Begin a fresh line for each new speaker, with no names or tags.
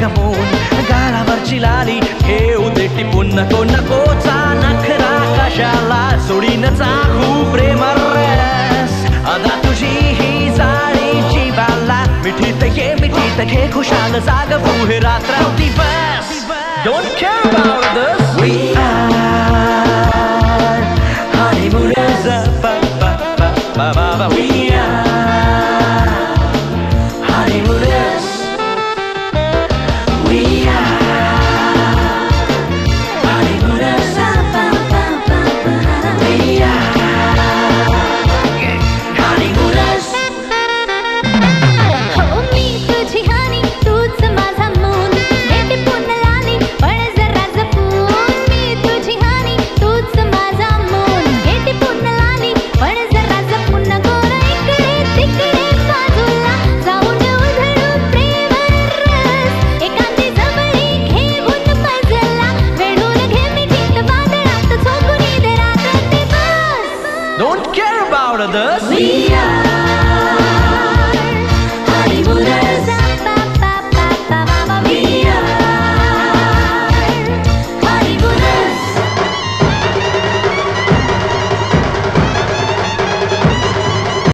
गमवून गालावरची लाली घेऊ दे टिपून नको नकोचा नखरा कशाला सोडीन चाहू प्रेम रस अदा तुझी ही जाळी जीवाला मिठीत घे खुशाल जागवू हे रात्र दिवस. Don't care about this.